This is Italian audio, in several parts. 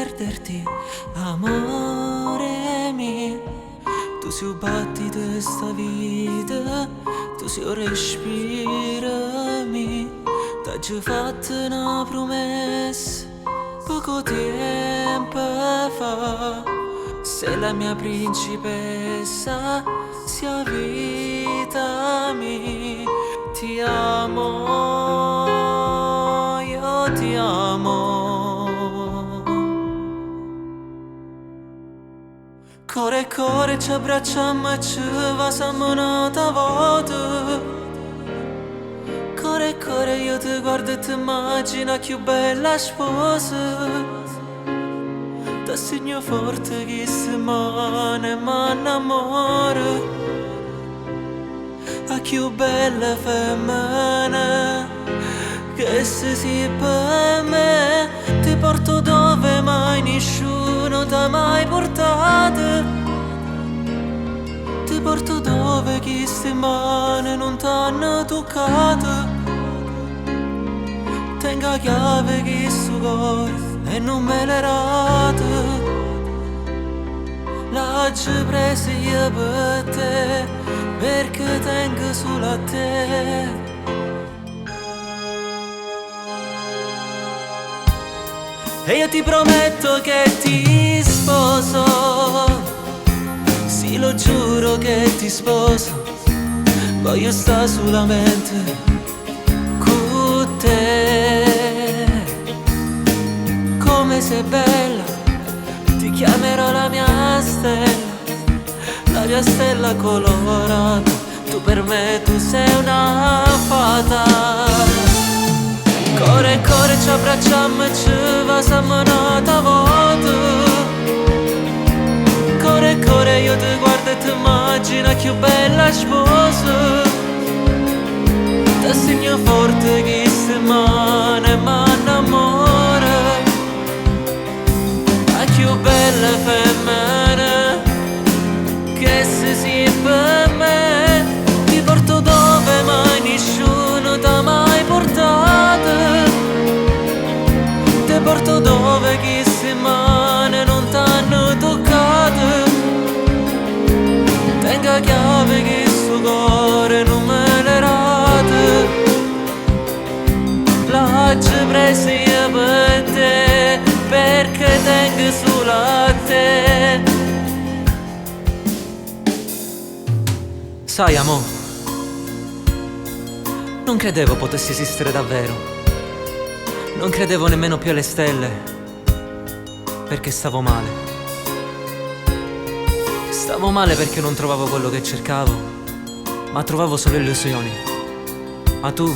perderti, amore mio. Tu sei il battito di sta vita, tu sei il respiro mio. T'ho fatto una promessa poco tempo fa. Sei la mia principessa, sia vita mia. Ti amo, io ti amo. Core core ci abbracciamo e ci vasiamo un'altra volta. Core core io ti guardo e ti immagino più bella sposa. Da segno forte che si mane ma innamora. A più bella femmina che si per me. Ti porto dove mai nessuno t'ha mai portato. Ti porto dove chi si mani non t'hanno toccato. Tengo la chiave che su cuore e non me l'è rata. L'ho presa io per te, perché tengo solo a te. E io ti prometto che ti sposo, sì lo giuro che ti sposo. Voglio stare solamente con te. Come sei bella, ti chiamerò la mia stella, la mia stella colorata. Tu per me, tu sei una fata. Core core ci abbracciamo e ci vasiamo un'altra volta. Core core io ti guardo e ti immagino più bella sposa. Da segno forte che si mane ma innamora. La più bella femmina che si per me. Ti porto dove mai nessuno t'ha mai portato. Ti porto dove chi si mani non t'hanno toccato. Tengo la chiave che suo cuore non me l'è rata. L'ho presa io per te, perché tengo solo a te. Sai amore, non credevo potessi esistere davvero. Non credevo nemmeno più alle stelle, perché stavo male. Stavo male perché non trovavo quello che cercavo, ma trovavo solo illusioni. Ma tu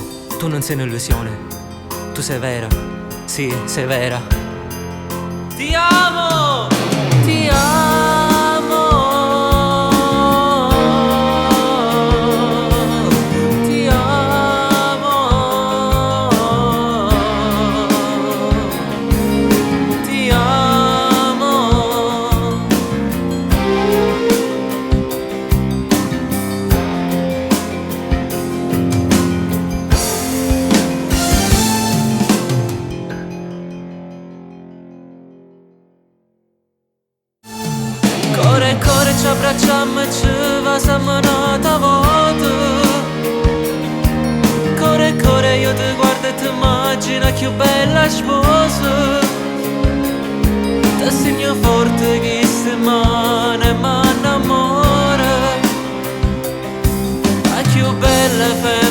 non sei un'illusione. Tu sei vera, sì, sei vera. Ti amo! Ti amo! Ti amo! Ti amo! Core core ci abbracciamo e ci vasiamo un'altra volta. Core core io ti guardo e ti immagino più bella sposa. Da segno forte che si mane ma innamora. La più bella femmina